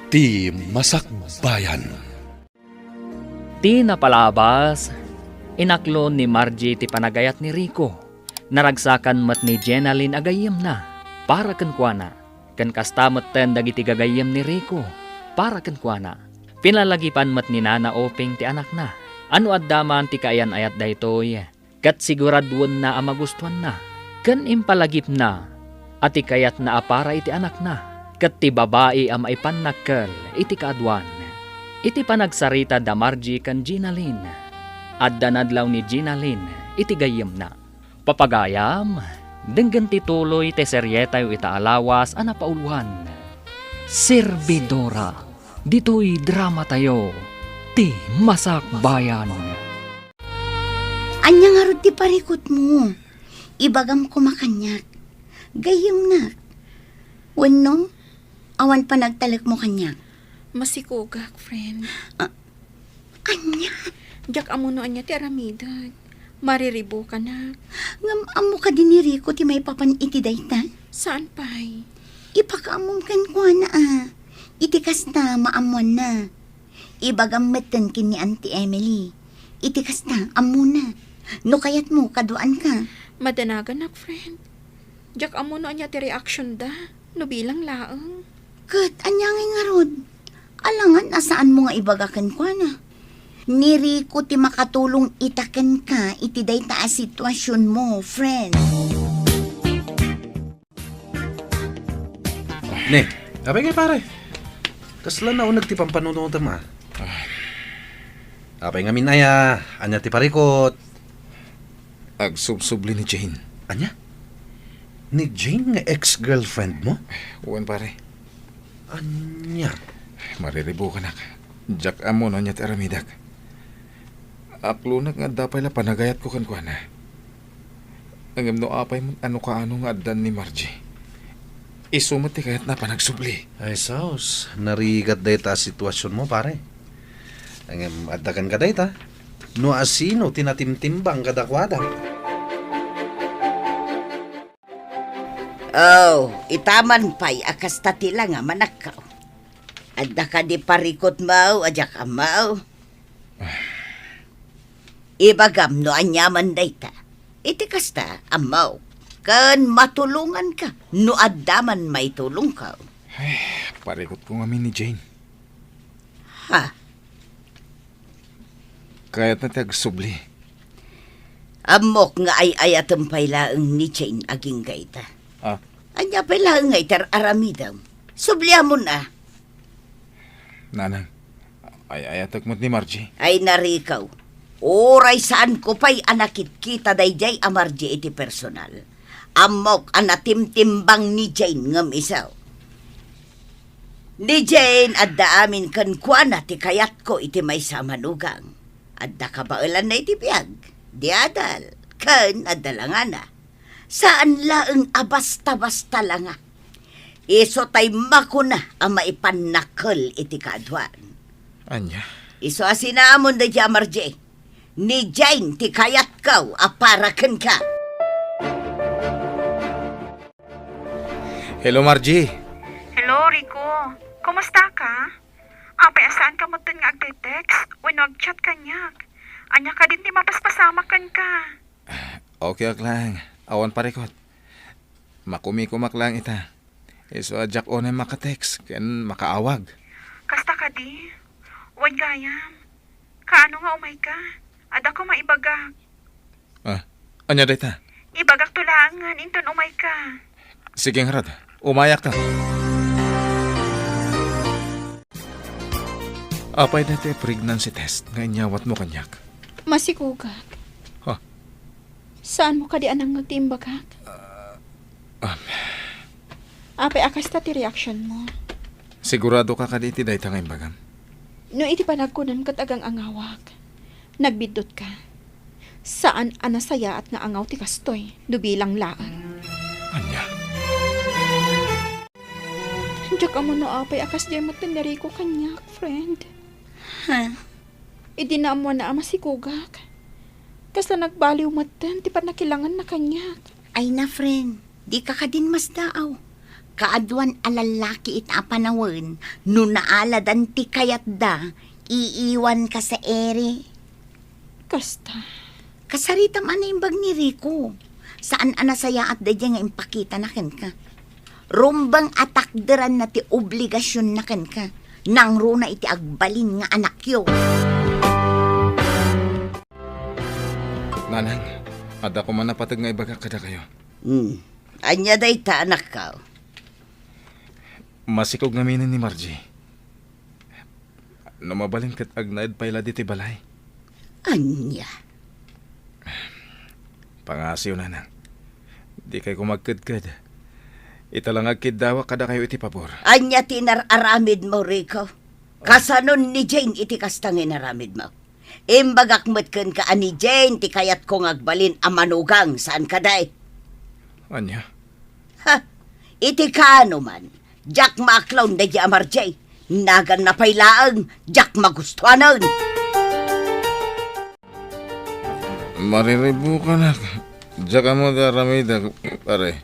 Ti Masakbayan. Ti napalabas, inaklon ni Margie ti panagayat ni Rico. Naragsakan mat ni Jenalyn agayem na, para kan kuana. Kan kastamot ten dagiti gagayem ni Rico, para kan kuana. Pinalagipan mat ni Nana Oping ti anak na. Ano addaman ti kayan ayat daytoy, kat siguradwon na amagustuhan na. Kan impalagip na, at ikayat na apara iti anak na. Kat ti babae am ay panakkel iti kaadwan. Iti panagsarita da Margie kan Jenalyn. Adda nadlaw ni Jenalyn iti gayem na. Papagayam, denggan ti tuloy ti seryetayo ita alawas ana pauluhan. Servidora, dito'y drama tayo, ti Masakbayan. Anya nga rod ti parikot mo. Ibagam ko makanyak. Gayem na. Wano, awan pa nagtalak mo kanyak. Masikogak, friend. Anya, Jak amo no anya ti aramidag. Mariribo ka na. ngam amo ka diniri ko ti may papan iti dayta. Saan pa'y? Ipakaamom kan ko na Iti kasta maamuan na. Ibagam metten kin ni Auntie Emily. Iti kasta amo na. No kayat mo kaduan ka. Madanagan nak, friend. Jak amo no anya ti reaction da. No bilang laang. Kat, anyangin nga rod. Alangan, asaan mo nga ibagakan ko na. Niri ko ti makatulong itaken ka iti dayta a sitwasyon mo, friend. Ne, abay nga pare. Kasla na unag ti pampanuno tama. Abay nga minaya, anya ti parikot. Agsubsubli ni Jane. Anya? Ni Jane nga ex-girlfriend mo? Uwan pare. Anya? Mariribo ka nak. Jak amo no niya ti aramidak. Aklunak nga dapay la panagayat ko kan kuana. Angam no apay mo ano kaano nga addan ni Margie. Isumat ti kayat na panagsubli. Ay saos, narigat dayta sitwasyon mo pare. Ang adakan ka dayta. No asino tinatimtimbang kadakwada. Oh, itaman pa'y akas tatila nga manakaw. Adda ka di parikot mau, ajak amaw. Ibagam no anyaman dayta. Iti kasta, amaw. Kan matulungan ka, no addaman may tulong ka. Parikot ko ngamin ni Jane. Ha? Kayat na ti agsubli. Amok nga ay ayatang pailaang ni Jane aging gayta. Ah? Anya pailaang nga itar aramidam. Subliya mo na. Nanang, ay ayatag mo't ni Margie. Ay narikaw. Oray saan ko pa'y anakit kita dayjay amarji iti personal. Amok anatimtimbang ni Jane ngam isaw. Ni Jane adda amin kan kuana ti kayat ko iti may samanugang. Adda kabailan na iti biyag. Di adal. Kan adda langana. Saan laeng abasta-basta langa. Iso tay makuna ang maipanakol iti kadwan. Anya? Iso asinamon da jamarje. Ni Jane ti kayat kaw aparaken ka. Hello Margie. Hello, Rico. Kumusta ka? Apay, asaan ka mo nga agte-text? When nag-chat ka niya. Anya ka din ti mapaspasama kan ka. Okay lang. Awan parikot. Makumikumak lang ita. Iso ajak o na makatext. Ken makaawag. Kasta ka di? Huwag gayam. Kaano nga umay ka? Ada ko maibagak. Anya dayta? Ibagak tulangan, inton umay ka. Sige nga rad. Umayak ta. Apay na te pregnancy test nga inyawat mo kanyak. Masikugak. Ha? Saan mo ka di anang nagtimbagak? Apay, akas ta ti reaction mo. Sigurado ka kaditi dayta nga imbagam. No iti panagkunan kat agang angawak. Nagbidot ka. Saan anasaya at nga angaw ti kastoy, dubilang laan. Anya? Diyak mo no apay akas di mo tinari ko kanyak, friend. Ha? Idi na mo na ama si Kugak. Kasla nagbaliw matan, ti pa nakilangan na kanyak. Ay na friend, di ka ka din mas daaw. Kaadwan alalaki ita panawin, no naaladan ti kayat da, iiwan ka sa ere. Kasta. Kasarita man na imbag ni Rico. Saan anasaya at dadya nga impakita na ken ka. Rumbang atakderan na ti obligasyon na ken ka. Nang runa iti agbalin nga anak yo. Nanang, ada ko man napatag nga ibaga kada kayo. Anya day ta anak ka. Masikog nga minin ni Margie. Namabalin kat agnaid payla diti balay. Anya. Pangasiw nanang. Di kay kumagkadkad. Italang agkiddawa kada kayo iti pabor. Anya tinararamid mo, Rico. Kasanon ni Jane iti kastang inaramid mo. Imbagak ken ka ani Jane ti kayat kong agbalin amanugang saan kaday. Anya? Ha, iti kaano man. Jack maklaw na di amarjay. Nagan na paylaang, Jack magustuhanan. Mariribu ka na. Diyak mo da ramida, pare.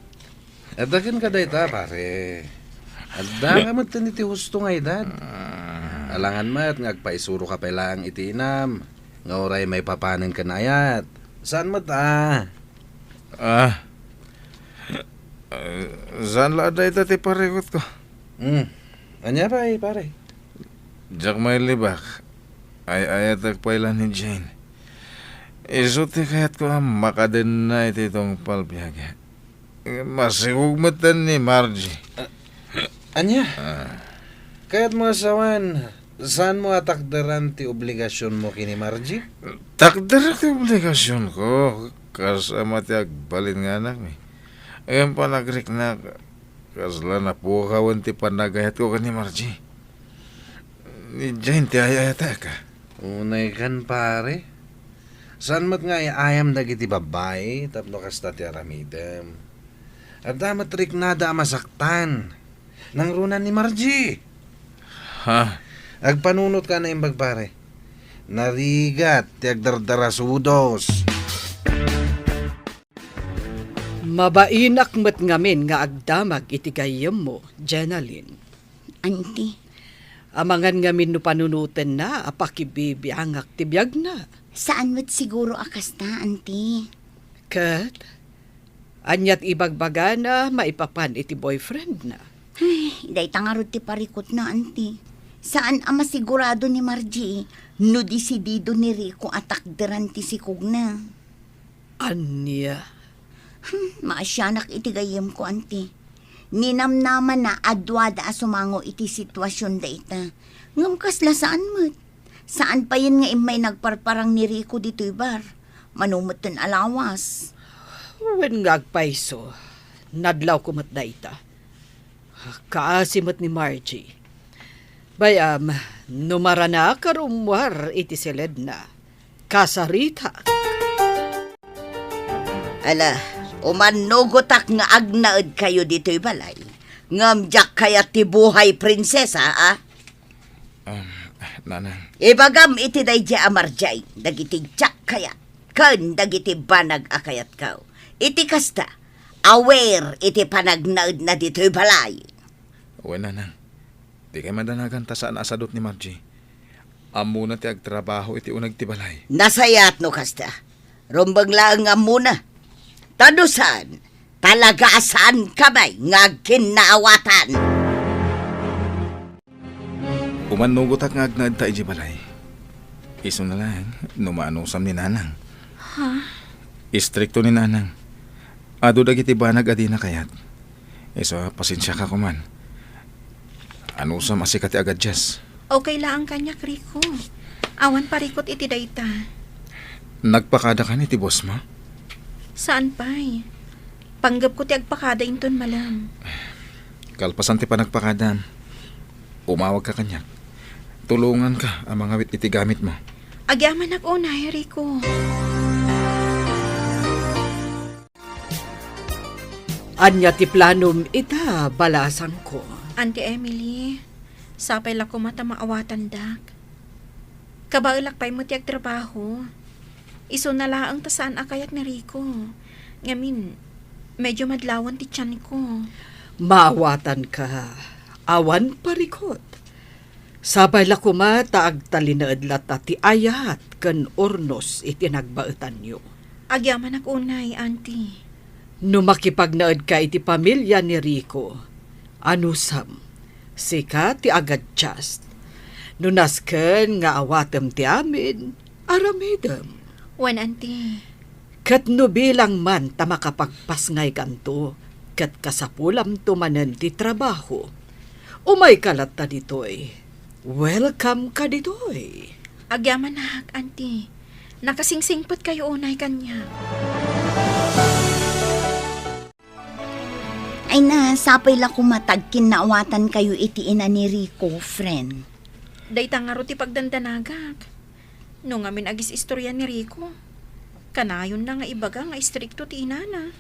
Adagan ka dayta, pare. Adda ka mo iti husto nga edad. Alangan mat, ngagpaisuro ka pailang itinam. Nga oray may papanin ka na ayat. Saan mo ta? Saan la da ita ti parekot ko? Anya ba pare? Diyak may libak. Ay ayat agpailan ni Jane. Iso ti kayat ko makaden na iti itong palbiyaga. Masigugmatan ni Margie. Anya? Kaya't mo asawan, saan mo atakdaran ti obligasyon mo kini Margie? Takdara ti obligasyon ko. Kasama ti agbalin nga anak mi. Ayun pa nagrik na kasla na pukawan ti panagayat ko kani Margie. Ni Jane ti ayayata ka. Unay kan pare. Saan mo't nga ayam dagiti babae, tapno kasta ti aramidem. At damat rik nada masaktan. Nang runan ni Margie. Ha? Agpanunot ka na imbag pare. Narigat, ti agdardarasudos. Mabainak met ngamin nga agdamag iti gayem mo, Jenaline. Auntie, Amangan ngamin no panunuten na, apakibibiyangak tibiyag na. saan mo't siguro akasta, auntie? Kat, anyat ibagbaga na maipapan iti boyfriend na. Ay, day tangarod ti parikot na, auntie. Saan ang masigurado ni Margie no disidido ni Rico atakderan ti sikog na? Anya, Maasyanak iti gayem ko, auntie. Ninamnaman na adwada asumango iti sitwasyon da ita. Ngam kasla saan mo't? Saan pa yun nga imay nagparparang ni Rico dito ibar? Manumot ten alawas. wen nga agpaiso, nadlaw kumat da ita. Kaasimot ni Margie. Bayam, numara na karumwar iti silid na. Kasarita. Ala, umanugotak nga agnaed kayo dito'y balay. Ngamjak kaya ti buhay prinsesa, ah? Nanang. Ibagam iti day di amarjay, dagiti jak kaya, kan dagiti banag akayat kaw. Iti kasta, aware iti panagnaed na dito'y balay. Uwe nanang. Di kay madanagan ta saan asadot ni Margie. Amo na ti agtrabaho iti unag ti balay. Nasayat no kasta, rumbang lang nga muna. Tadusan, talagasan kamay nga kinaawatan. Umanugot nga agnaad ta iji balay. Iso na lang, numaanusam ni nanang. Istrikto ni nanang. Ado dagiti banag adi na kayat. Iso, pasensya ka kuman. Anusam asikati agad jas. Okay lang kanya, Rico. Awan parikot iti dayta. Nagpakada ka ni ti boss mo? Saan pa'y? Panggap ko ti agpakada inton malam. Kalpasan ti panagpakada. Umawag ka kanyak. Tulungan ka ang mga wit iti gamit mo. Agyaman unay, Rico. Anya ti planum ita balasan ko. Auntie Emily, sapay lang ko mata maawatan dak. Kabailak pa'y mo ti agtrabaho. Iso na laang tasaan akayat ni Rico. Ngamin, medyo madlawan ti tiyan ko. Maawatan ka. Awan parikot. Sabay la kumata ag talinaad lata ti ayat ken ornos iti nagbaetan nyo. Agyaman ak unay, auntie. No makipagnaad ka iti pamilya ni Rico, anusam, sika ti agad just. No nasken nga awatem ti amin, aramidem. Wan, auntie. Kat no bilang man ta makapagpasngay kanto, kat kasapulam tumanen ti trabaho. Umay kalat ta ditoy. Welcome ka ditoy. Agyaman ak, auntie. Nakasingsingpot kayo unay kanya. Ay na, sapay la kumatag kinaawatan kayo iti ina ni Rico, friend. Dayta nga ro ti pagdandanagak. No ngamin agis istorya ni Rico. Kanayon na nga ibaga nga istrikto ti inana.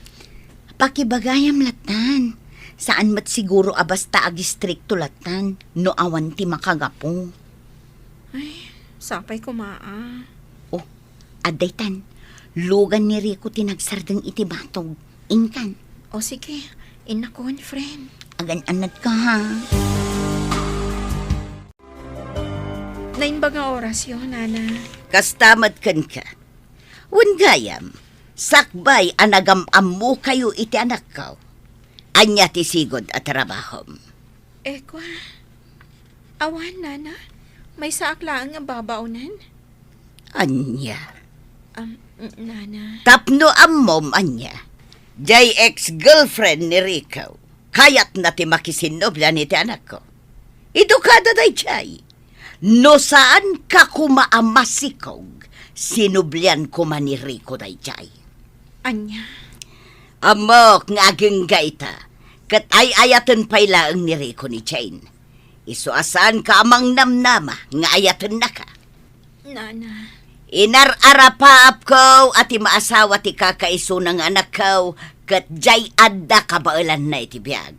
Pakibagayam latan. Saan mat siguro abasta agistrikto latan, no awan ti makagapo. Ay, sapay kumaa. Oh, adaytan, lugan ni Rico tinagsardeng iti batog. Inkan, O sige, inakon, friend. agan-anad ka ha. Nainba nga oras yun, nana. Kastamad kan ka. Wangayam, sakbay anagam-am mo kayo iti anak ko. Anya ti sigod at trabahom. Kwa, awan, nana. May saaklaan nga babaunan. Anya. Nana. Tapno ammom anya. Jay ex-girlfriend ni Rico. Kayat na ti makisinobla ni ti anak ko. Edukada day jay. No saan ka kumaamasikog, sinublian ko man ni Rico day jay. Anya. Amok nga aging gaita, kat ay ayatan pailaang ni Rico ni Jane. Isuasan ka amang namnama, nga ayatan na ka. Nana. Inar-arapaap ko at imaasawa ti kakaiso ng anak ko, kat jay adda kabailan na iti biyag.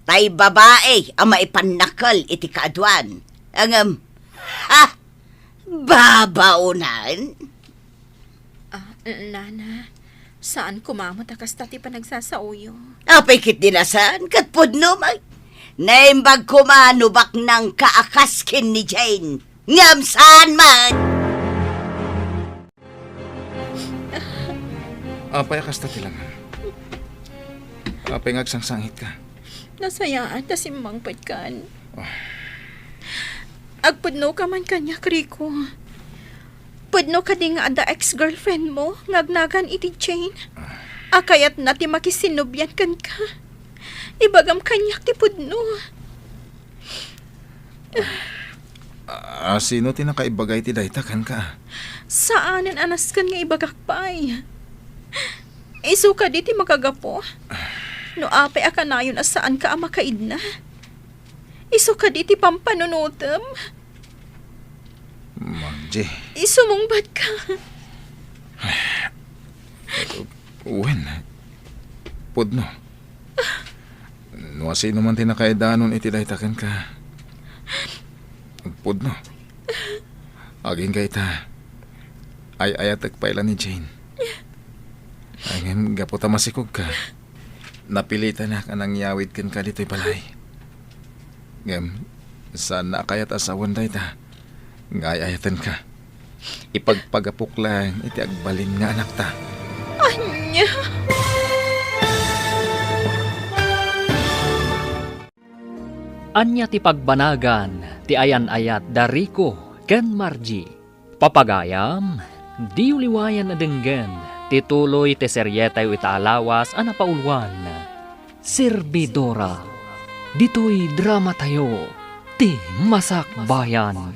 Tay babae, ama ipanakal iti kaadwan. Angam, babaunan? Nana. Saan kumamot akas tati pa nagsasauyo? Apay kit dinasan, kat pudno may. Naimbag kumanubak ng kaakaskin ni Jane. Ngam saan man? Apay akas ta tilangan. Apay ngagsangsangit ka. Nasayaan ta simbang patkan. Agpudno ka man kanya, Rico. Pudno ka di nga ada ex-girlfriend mo, ngagnagan iti Jane. Akayat na ti makisinubyan kan ka. Ibagam kanyak ti pudno. Sino tinakaibagay ti daytakan ka? Saanan anas kan nga ibagakpay. Isu ka di ti makagapo. No apay akanayon as saan ka amakaid na. Isu ka di ti pampanunutem. Margie. Isumungbat ka. Wen. Pudno. No, sino man tinakaidanon iti daytakan ka. Pudno. Aging kaita. Ay ayatag pailan ni Jane. Ayun, gaputa masikog ka. Napilitan na ka nang yawid kan ka dito'y balay. Ngam, saan na kayat asawan dayta. Ngayayatan ka. Ipagpagapok lang iti agbalin nga anak ta. Anya. Anya ti pagbanagan, ti ayan-ayat da Rico ken Margie. Papagayam, di uliwayan na denggen, tituloy ti seryetay itaalawas anapaulwan. Servidora, dito'y drama tayo, ti Masakbayan.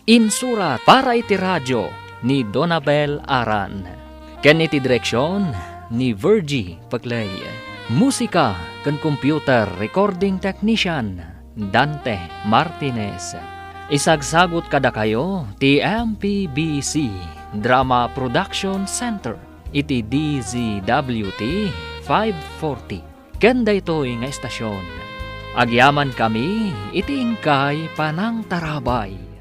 Insurat para iti radyo ni Donabel Aran. Ken iti direksyon ni Virgie Paglay. Musika ken computer recording technician Dante Martinez. Isagsagot kada kayo ti MPBC Drama Production Center iti DZWT 540. Ken daytoy nga estasyon. Agyaman kami iti ingkay panang tarabay.